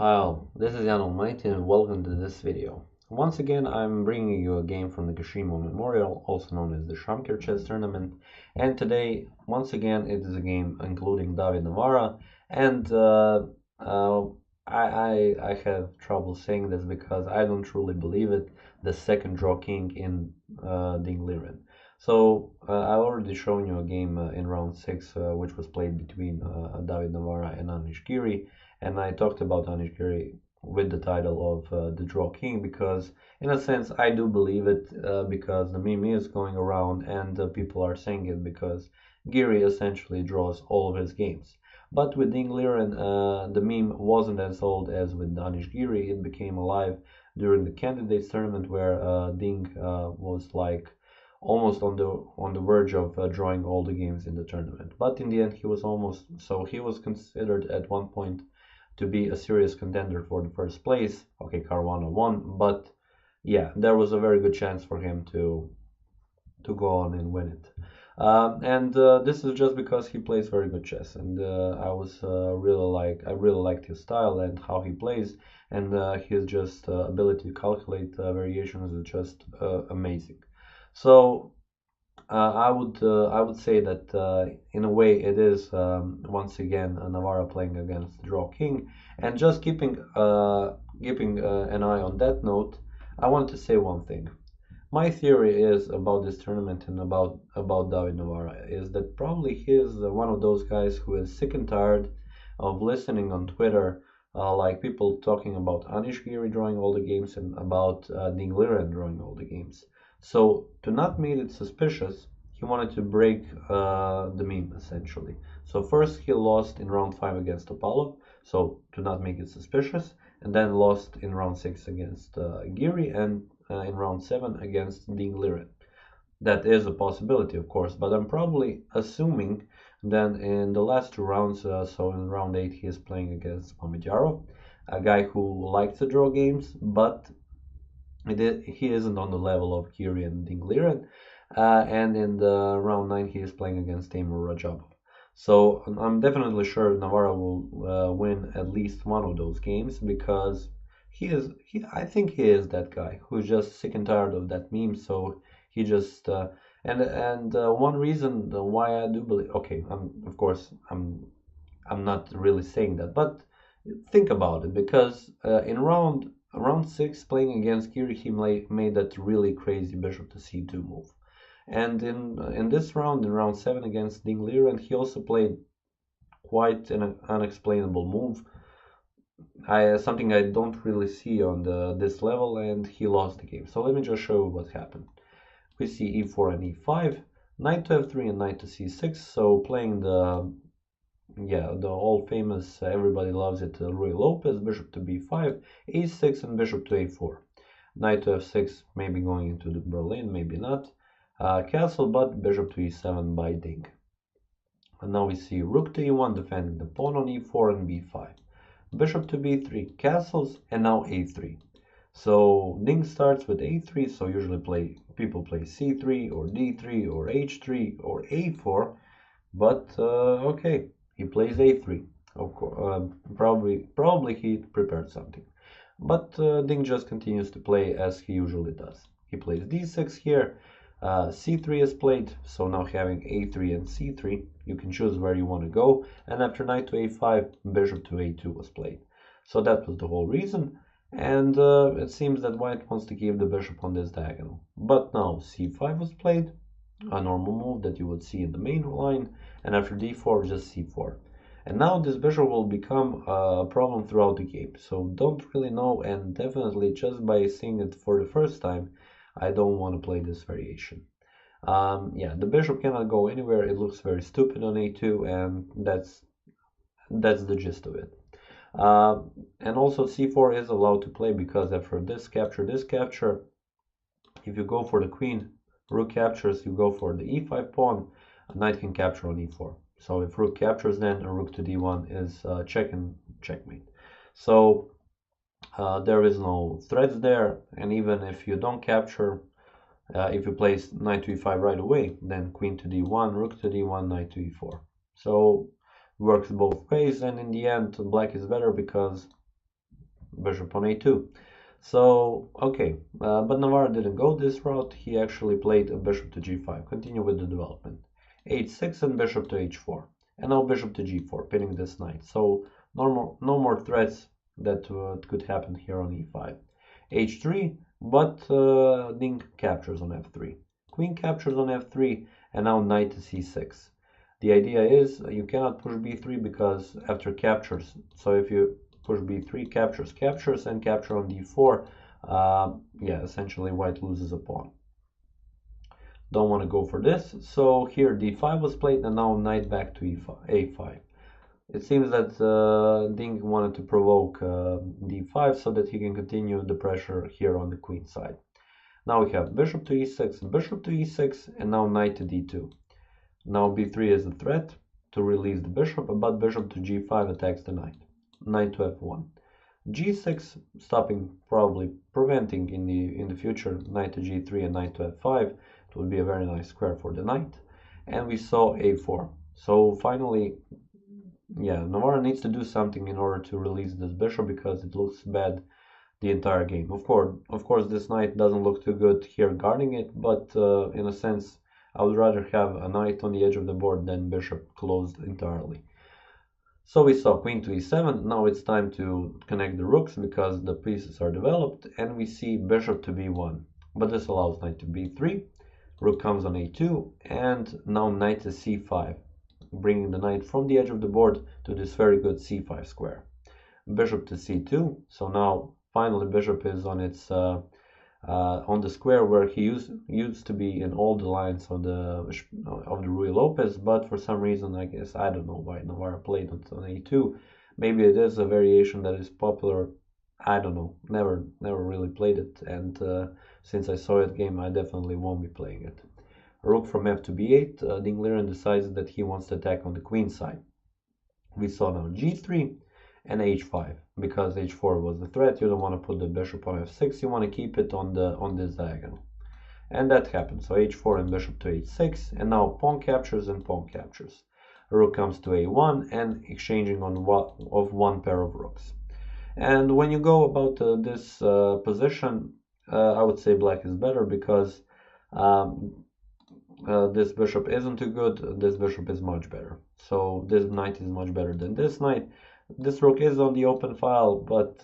Hi, this is Jan Almighty and welcome to this video. Once again, I'm bringing you a game from the Gashimov Memorial, also known as the Shamkir chess tournament. And today, once again, it is a game including David Navara. And I have trouble saying this because I don't truly believe it. The second draw king in Liren. So I already shown you a game in round 6, which was played between David Navara and Anish Giri. And I talked about Anish Giri with the title of the Draw King because, in a sense, I do believe it because the meme is going around and people are saying it because Giri essentially draws all of his games. But with Ding Liren, the meme wasn't as old as with Anish Giri. It became alive during the candidates tournament where Ding was like almost on the verge of drawing all the games in the tournament. But in the end, he was almost, so he was considered at one point to be a serious contender for the first place. Okay, Caruana won, but yeah, there was a very good chance for him to go on and win it. And this is just because he plays very good chess, and I really liked his style and how he plays, and his just ability to calculate variations is just amazing. So I would say that in a way it is once again Navara playing against the Draw King, and just keeping an eye on that note, I want to say one thing. My theory is about this tournament and about David Navara is that probably he is one of those guys who is sick and tired of listening on Twitter like people talking about Anish Giri drawing all the games and about Ding Liren drawing all the games. So to not make it suspicious, he wanted to break the meme essentially. So first he lost in round 5 against Topalov, so to not make it suspicious, and then lost in round 6 against Giri and in round 7 against Ding Liren. That is a possibility, of course, but I'm probably assuming then in the last 2 rounds, so in round 8 he is playing against Mamedyarov, a guy who likes to draw games, but he isn't on the level of Giri and Ding Liren, and in the round 9 he is playing against Ra2. So I'm definitely sure Navara will win at least one of those games because I think he is that guy who's just sick and tired of that meme. So he just and one reason why I do believe, okay, of course I'm not really saying that, but think about it because in round 6 playing against Giri he made that really crazy bishop to c2 move, and in this round, in round 7 against Ding Liren, he also played quite an unexplainable move, something I don't really see on this level, and he lost the game. So let me just show you what happened. We see e4 and e5, knight to f3 and knight to c6, so playing the all famous, everybody loves it, Ruy Lopez, bishop to b5, a6 and bishop to a4, knight to f6, maybe going into the Berlin, maybe not, castle, but bishop to e7 by Ding. And now we see rook to e1 defending the pawn on e4 and b5, bishop to b3, castles, and now a3. So Ding starts with a3, so usually people play c3 or d3 or h3 or a4, but okay, he plays a3. Of course, probably he prepared something, but Ding just continues to play as he usually does. He plays d6 here. c3 is played, so now having a3 and c3, you can choose where you want to go, and after knight to a5, bishop to a2 was played. So that was the whole reason, and it seems that white wants to keep the bishop on this diagonal. But now c5 was played, a normal move that you would see in the main line, and after d4, just c4. And now this bishop will become a problem throughout the game, so don't really know, and definitely just by seeing it for the first time, I don't want to play this variation. Yeah, the bishop cannot go anywhere. It looks very stupid on a2, and that's the gist of it. And also c4 is allowed to play because after this capture, if you go for the queen, rook captures, you go for the e5 pawn, a knight can capture on e4. So if rook captures, then a rook to d1 is check and checkmate. So there is no threats there, and even if you don't capture, if you place knight to e5 right away, then queen to d1, rook to d1, knight to e4. So works both ways, and in the end black is better because bishop on a2. So, okay, but Navara didn't go this route. He actually played a bishop to g5. Continue with the development. h6 and bishop to h4. And now bishop to g4, pinning this knight. So, no more threats that could happen here on e5. h3, but Ding captures on f3. Queen captures on f3, and now knight to c6. The idea is you cannot push b3 because after captures, so if you push b3, captures, and capture on d4, yeah, essentially white loses a pawn. Don't want to go for this, so here d5 was played, and now knight back to a5. It seems that Ding wanted to provoke d5 so that he can continue the pressure here on the queen side. Now we have bishop to e6 and bishop to e6, and now knight to d2. Now b3 is a threat to release the bishop, but bishop to g5 attacks the knight. Knight to f1. g6 stopping, probably preventing in the future knight to g3 and knight to f5. It would be a very nice square for the knight. And we saw a4. So finally, yeah, Navara needs to do something in order to release this bishop because it looks bad the entire game. Of course, this knight doesn't look too good here guarding it, but in a sense, I would rather have a knight on the edge of the board than bishop closed entirely. So we saw queen to e7. Now it's time to connect the rooks because the pieces are developed, and we see bishop to b1. But this allows knight to b3. Rook comes on a2, and now knight to c5, bringing the knight from the edge of the board to this very good c5 square. Bishop to c2. So now finally bishop is on its on the square where he used to be in all the lines of the Ruy Lopez, but for some reason, I guess, I don't know why Navara played it on a2. Maybe it is a variation that is popular. I don't know. Never really played it, and since I saw it game, I definitely won't be playing it. Rook from f to b8. Ding Liren decides that he wants to attack on the queen side. We saw now g3 and h5, because h4 was the threat. You don't want to put the bishop on f6, you want to keep it on this diagonal, and that happened. So h4 and bishop to h6, and now pawn captures and pawn captures. Rook comes to a1 and exchanging on one pair of rooks. And when you go about this position, I would say black is better because this bishop isn't too good, this bishop is much better. So this knight is much better than this knight. This rook is on the open file, but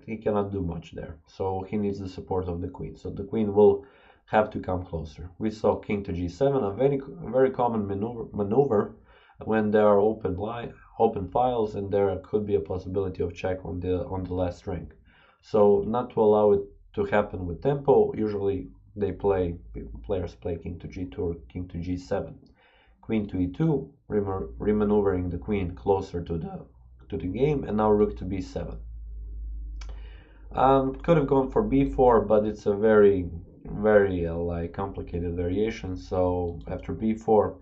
he cannot do much there. So he needs the support of the queen. So the queen will have to come closer. We saw king to g7, a very common maneuver when there are open files, and there could be a possibility of check on the last rank. So not to allow it to happen with tempo, usually players play king to g2 or king to g7. Queen to e2, remaneuvering the queen closer to the game, and now rook to b7. Could have gone for b4, but it's a very like complicated variation. So after b4,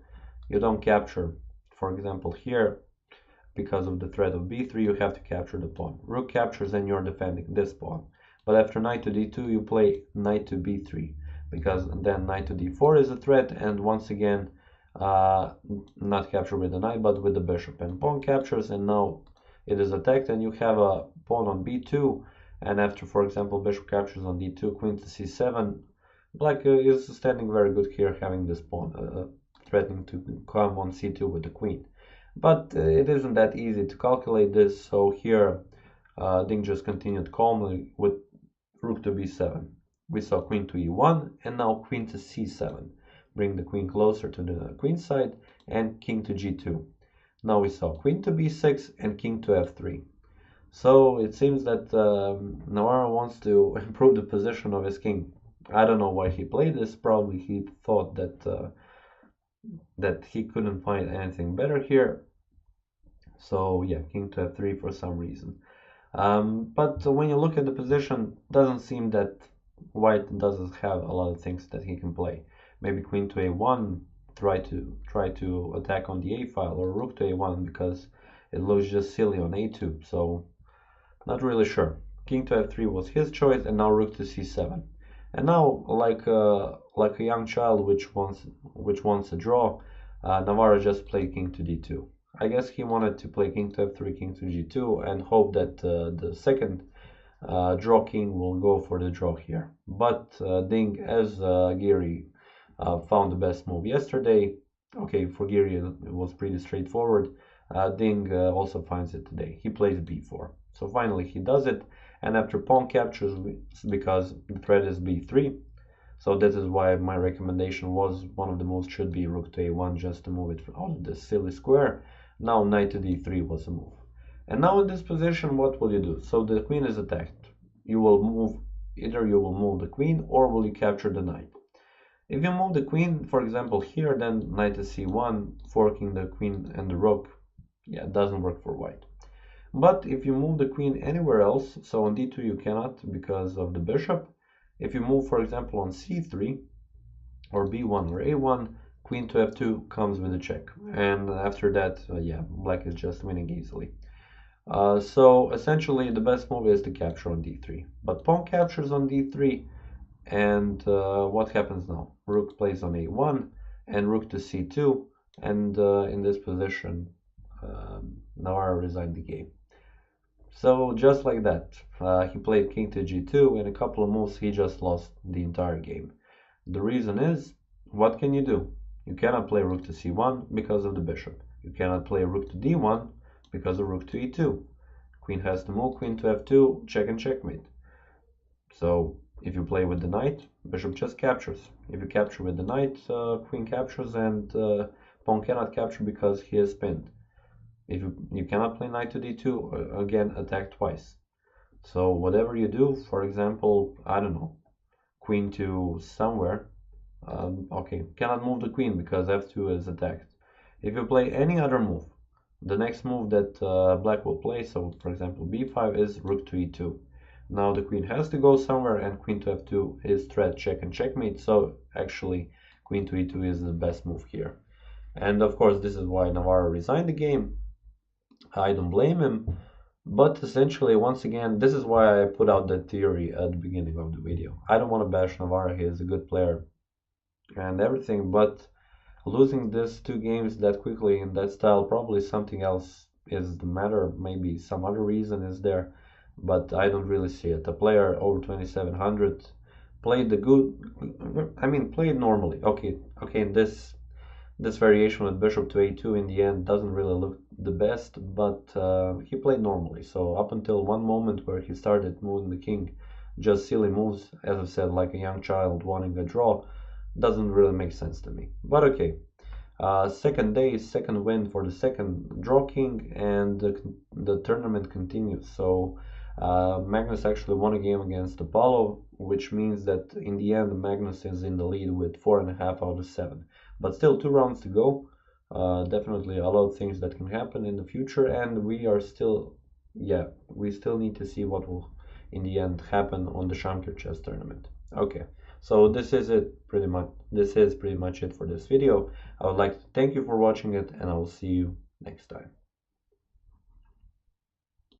you don't capture. For example, here, because of the threat of b3, you have to capture the pawn. Rook captures, and you're defending this pawn. But after knight to d2, you play knight to b3, because then knight to d4 is a threat, and once again, not captured with the knight, but with the bishop. And pawn captures, and now it is attacked, and you have a pawn on b2, and after, for example, bishop captures on d2, queen to c7, black is standing very good here, having this pawn threatening to come on c2 with the queen. But it isn't that easy to calculate this, so here Ding just continued calmly with rook to b7. We saw queen to e1, and now queen to c7. Bring the queen closer to the queen side, and king to g2. Now we saw queen to b6 and king to f3. So it seems that Navara wants to improve the position of his king. I don't know why he played this. Probably he thought that he couldn't find anything better here. So yeah, king to f3 for some reason. But when you look at the position, doesn't seem that white doesn't have a lot of things that he can play. Maybe queen to a1, try to attack on the a file, or rook to a1 because it looks just silly on a2. So not really sure. King to f3 was his choice, and now rook to c7. And now, like a young child which wants a draw, Navara just played king to d2. I guess he wanted to play king to f3, king to g2, and hope that the second draw king will go for the draw here. But Ding, as Giri found the best move yesterday, okay, for Giri it was pretty straightforward. Ding also finds it today. He plays b4. So finally he does it, and after pawn captures, because the threat is b3, so this is why my recommendation was one of the moves should be rook to a1 just to move it out of this silly square. Now knight to d3 was a move. And now in this position, what will you do? So the queen is attacked. You will move, either you will move the queen or will you capture the knight. If you move the queen, for example, here, then knight to c1, forking the queen and the rook, yeah, it doesn't work for white. But if you move the queen anywhere else, so on d2 you cannot because of the bishop. If you move, for example, on c3 or b1 or a1, queen to f2 comes with a check. And after that, yeah, black is just winning easily. So essentially the best move is to capture on d3. But pawn captures on d3, and what happens now? Rook plays on a1 and rook to c2, and in this position Navara resigned the game. So just like that, he played king to g2. In a couple of moves he just lost the entire game. The reason is, what can you do? You cannot play rook to c1 because of the bishop. You cannot play rook to d1 because of rook to e2. Queen has to move, queen to f2, check and checkmate. So if you play with the knight, bishop just captures. If you capture with the knight, queen captures, and pawn cannot capture because he is pinned. If you cannot play knight to d2, again attack twice. So whatever you do, for example, I don't know, queen to somewhere, okay, cannot move the queen because f2 is attacked. If you play any other move, the next move that black will play, so for example b5, is rook to e2. Now the queen has to go somewhere, and queen to f2 is threat, check and checkmate. So actually queen to e2 is the best move here. And of course this is why Navara resigned the game. I don't blame him, but essentially, once again, this is why I put out that theory at the beginning of the video. I don't want to bash Navara, he is a good player and everything, but losing these two games that quickly in that style, probably something else is the matter. Maybe some other reason is there, but I don't really see it. A player over 2700 played the good, I mean, played normally. Okay, this variation with bishop to a2 in the end doesn't really look the best, but he played normally. So up until one moment where he started moving the king, just silly moves, as I said, like a young child wanting a draw, doesn't really make sense to me. But okay, second day, second win for the second draw king, and the tournament continues. So Magnus actually won a game against Topalov, which means that in the end Magnus is in the lead with 4.5 out of 7. But still 2 rounds to go. Definitely a lot of things that can happen in the future, and we are still, yeah, we still need to see what will in the end happen on the Shamkir chess tournament. Okay, so this is pretty much it for this video. I would like to thank you for watching it, and I will see you next time.